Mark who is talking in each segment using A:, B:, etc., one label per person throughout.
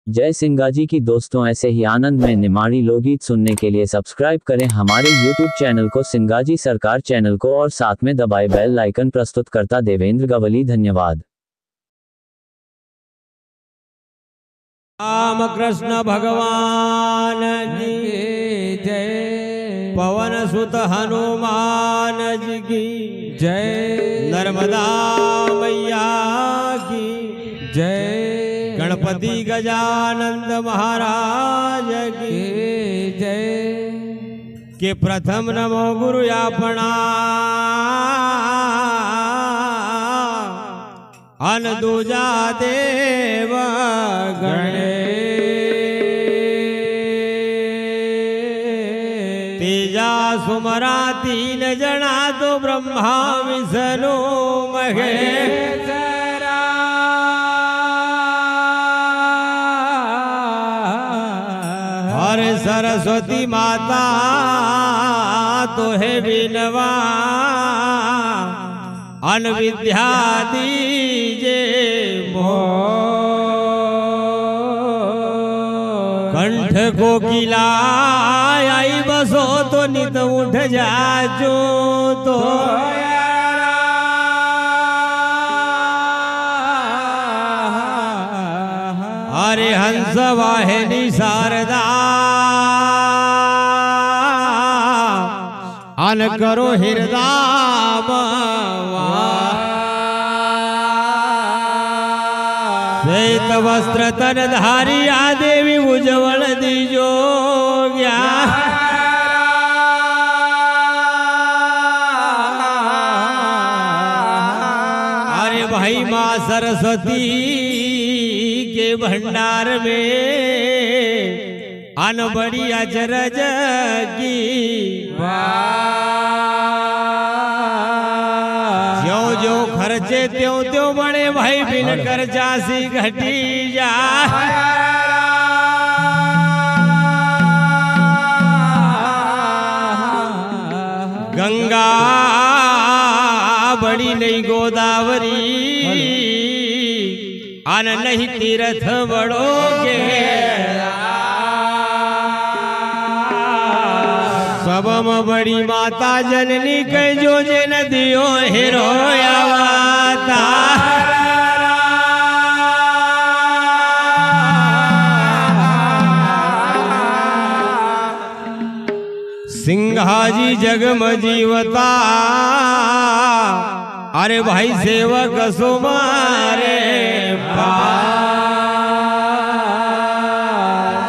A: जय सिंगाजी की दोस्तों, ऐसे ही आनंद में निमाड़ी लोकगीत सुनने के लिए सब्सक्राइब करें हमारे YouTube चैनल को, सिंगाजी सरकार चैनल को, और साथ में दबाए बेल आइकन। प्रस्तुतकर्ता देवेंद्र गवली। धन्यवाद।
B: राम कृष्ण भगवान की जय, पवन सुत हनुमान जी की जय, नर्मदा मैया की जय, गणपति गजानंद महाराज की जय। के प्रथम नमो गुरु आपणा, अन दूजा देव गणे, तीजा सुमरा तीन जना तो ब्रह्मा विष्णु महेश। सरस्वती माता तो है बिनवा, अन विद्या दीजे मोह। कंठ को किला आई बसो तो नित उठ जाचो तो, अरे हंस वाहिनी शारदा, अन करो हृदय श्वेत वस्त्र तन धारी आ देवी उज्जवल दीजो ज्ञा। अरे भाई माँ सरस्वती के भंडार में अन बड़ी अचरज की जो जो खर्चे त्यों त्यों बड़े भाई बिन कर जासी घटी जा। गंगा बड़ी नहीं गोदावरी, अन नहीं तीर्थ बड़ोगे, सबम बड़ी माता जननी के जो जे नदियों हिरोयावाता। सिंहाजी जगम जीवता, अरे भाई सेवक सुमारे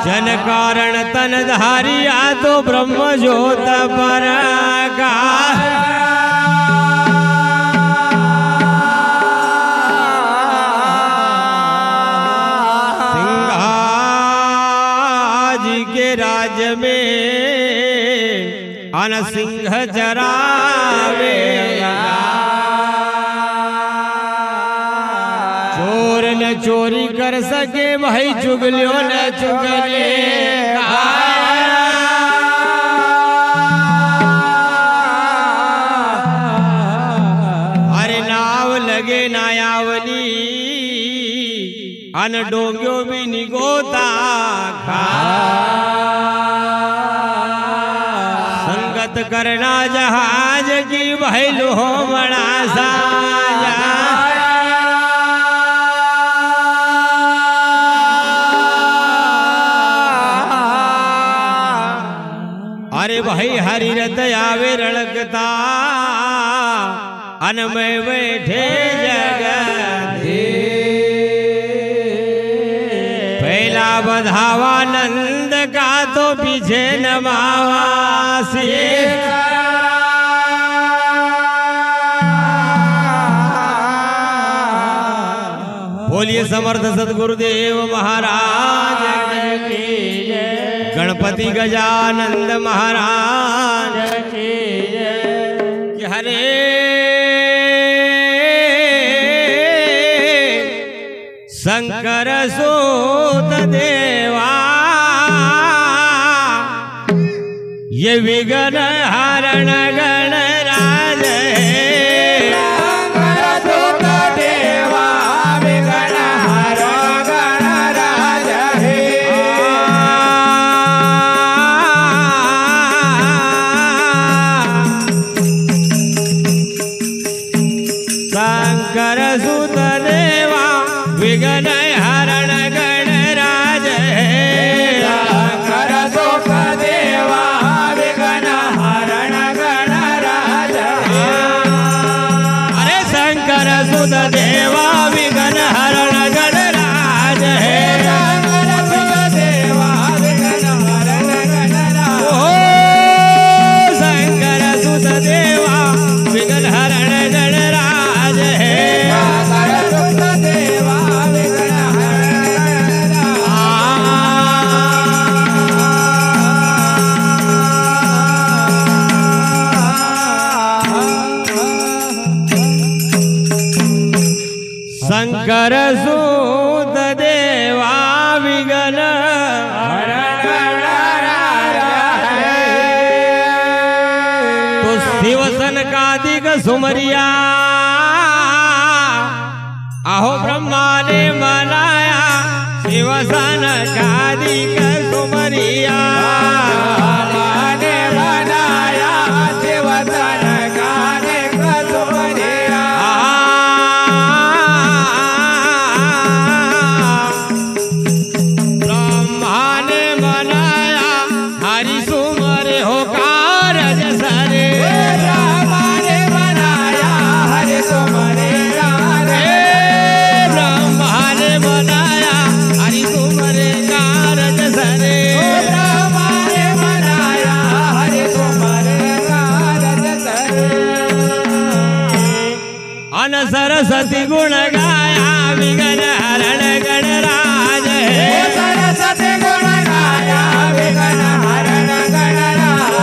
B: जन कारण तन धारी आ तो ब्रह्म ज्योत परागा। सिंहाजी के राज्य में अन सिंह चरावे, चोर न चोरी कर सके भाई चुगलियों न चुगले। अरे नाव लगे नायावली, अन डोंग्यो भी निगोता खा। संगत करना जहाज की भाई लोहो बड़ा साजा। अरे भाई हरि रथ आवे रड़कता, अन में बैठे जगदे। पहला बधावा नंद का तो पीछे नमावासी। बोलिए समर्थ सद्गुरुदेव महाराज की जय, गणपति गजानंद महाराज की जय। हरे शंकर सूत देवा, ये विघ्न हरण गणराज शंकर सूत देवा, विघ्न हरण गणराज। सरसूत देवा विघ्न तो शिवसन कादिक सुमरिया आहो ब्रह्मा ने मनाया शिवसन कादिक सुमरिया सरस्वती गुण गाया विघ्न हरण गणराज है सरस्वती गुण गाया विघ्न हरण गणराज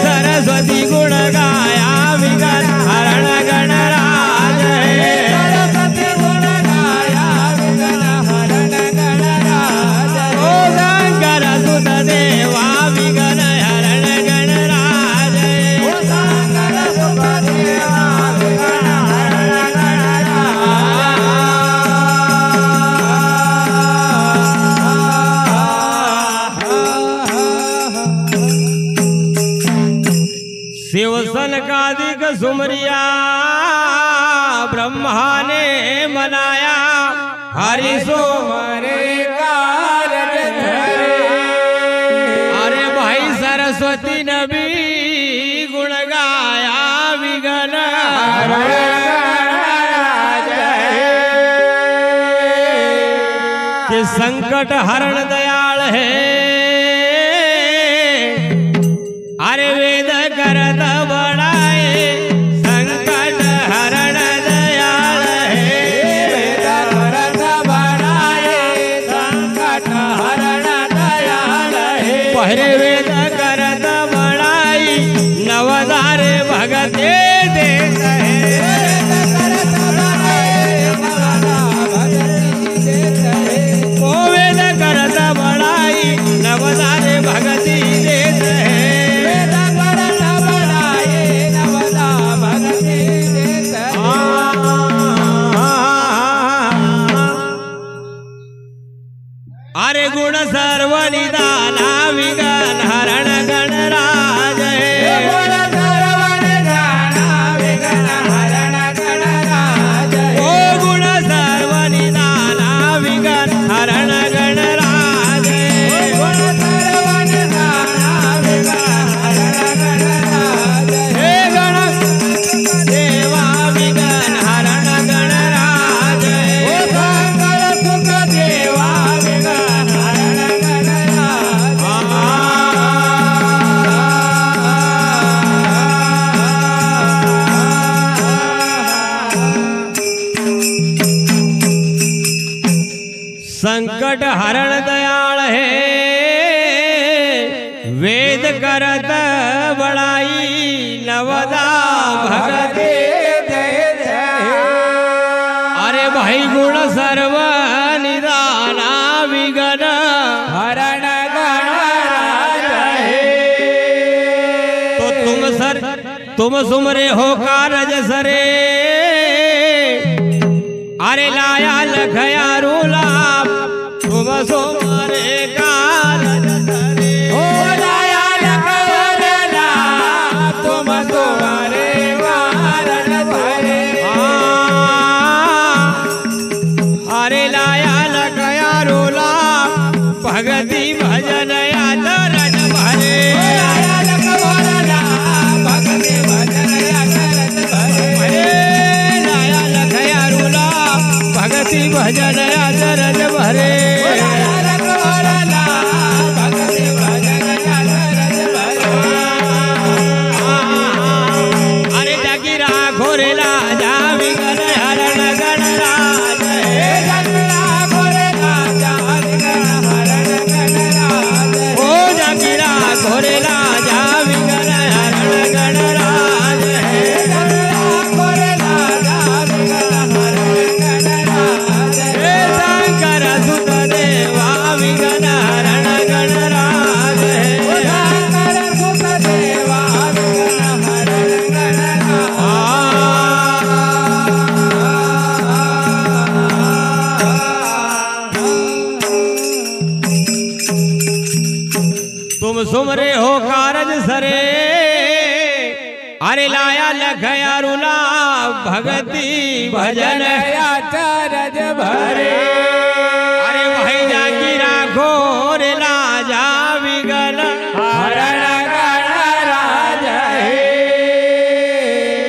B: सरस्वती गुण गाया विघ्न हरण गणराज है सरस्वती गुण गाया विघ्न हरण गणराज ओ शंकर सुत देवा विघ्न हरण गणराज ओ शंकर सुत देवा शिवसन कादिक सुमरिया ब्रह्मा ने मनाया हरि सुमरे कारज धरे अरे भाई सरस्वती नबी गुण गाया विघ्न कि संकट हरण दयाल है अरे वेद करत बड़ाए संकट हरण दयाल है वेद करत बड़ाए संकट हरण दयाल है पहरे वेद करत बड़ाई नवदार भगते देत है ओ वेद करत बड़ाई नवदार भगती देत है अरे गुण सर्व निदाना विघ्न हरण गणराज गुण सर्व निदाना विघ्न हरण गणराज ओ गुण सर्व निदाना विघ्न हरण गणराज गुण सर्व निदाना विघ्न हरण गणराज हे गण देवा विघ्न हरण गणराज ओ शंकर सुख देवा संकट हरण दयाल है वेद करत बड़ाई नवदा भगते अरे भाई गुण सर्व निदाना विघ्न हरण गणराज है तो तुम सुमरे हो कारज सरे अरे लाया लखया रूला तुम सुमरे कारज सरे हो लाया लखया तुम सुमरे कारज सरे अरे लाया लखया रूला भगति भजन आचरण भरे भगति भजन आचरण भरे लाया लखया रूला भगति भजन आचरण भरे अरे जगिरा घोरेला जा विघ्न हरण गणराज सुमरे हो कारज सरे, अरे लाया लखया रुला भगती भजन
C: चरज भरे।
B: अरे वही जागी राखो रे लाजा विगन
C: हरण गण राज हे।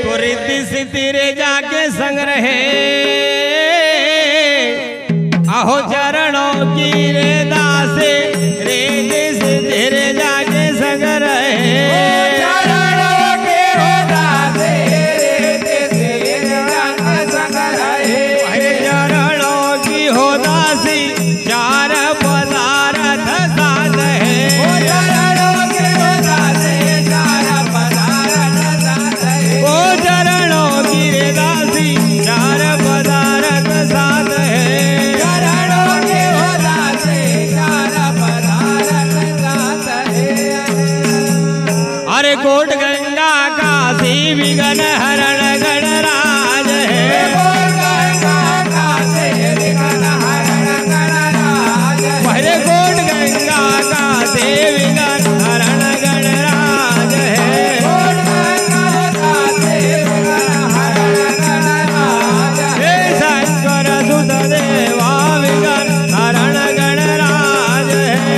B: तो रिद्धि सिद्धि रे जाके संग रहे, आहो चरणों की रे दासे रिद्धि सिद्धि रे जाके संग रहे।
C: चरणों के हो दासे रिद्धि सिद्धि जाके संग रहे।
B: वही चरणों की हो दासी चार पदार्थ साथ है।
C: चरणों के हो दासे चार पदार्थ साथ है।
B: ओ चरणों की रे दासी चार पदार्थ साथ है।
C: चरणों के हो दासे चार पदार्थ साथ है।
B: अरे कोट गंगा काशी विघन हरण गणराज है। पहले कोट गंगा काशी विघन हरण गणराज है। हे शंकर सुत देवा विघन हरण गणराज है।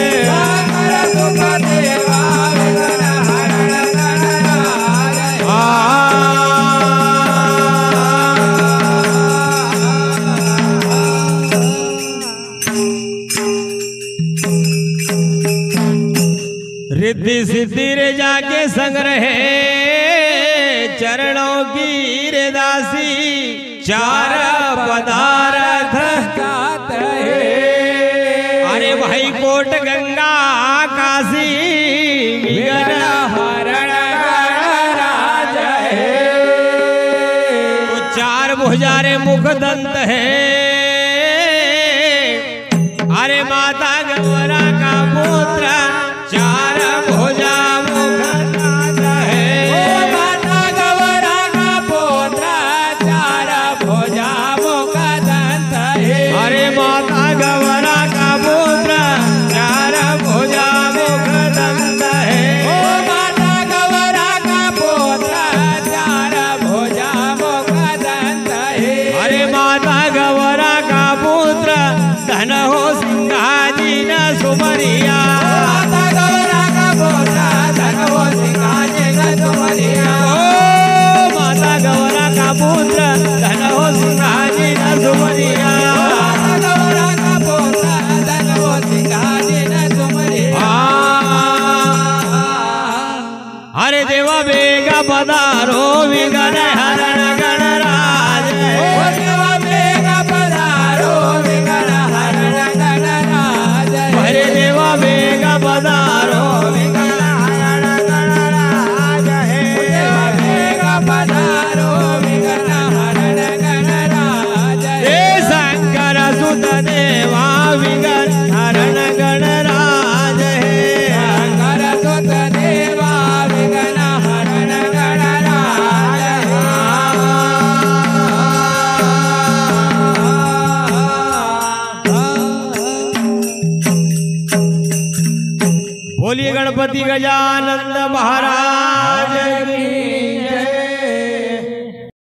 B: रिद्धि सिद्धि रे जाके संग रहे, चरणों की रे दासी चार पदार्थ
C: साथ है।
B: अरे भाई कोट गंगा काशी विघन
C: हरण गणराज है।
B: तो चार भुजारे मुख दंत है। अरे माता गौरा का पुत्र चार भुजा मुख दंत है।
C: माता गौरा का पुत्र चार भुजा मुख दंत है।
B: अरे माता गौरा का पुत्र चार भुजा मुख दंत है।
C: माता गौरा का पुत्र चार भुजा मुख दंत है।
B: अरे माता गौरा का पुत्र धन हो सिंहाजी न सुमरिया।
C: माता गौरा का पुत्र धन हो सिंहाजी न सुमरिया।
B: ओ माता गौरा का पुत्र धन हो सिंहाजी न सुमरिया।
C: माता गौरा का पुत्र धन हो सिंहाजी न सुमरिया।
B: अरे देवा बेगा पधारो विघन हरण गणराज है।
C: देवा बेगा पधारो विघन हरण गणराज है।
B: अरे देवा बेगा पधारो विघन हरण गणराज है।
C: देवा बेगा पधारो विघन हरण गणराज है।
B: हे शंकर सुत देवा विघन हरण गणराज है।
C: शंकर सुत देवा विघन हरण गणराज
B: बोलिए गणपति गजानंद महाराज की।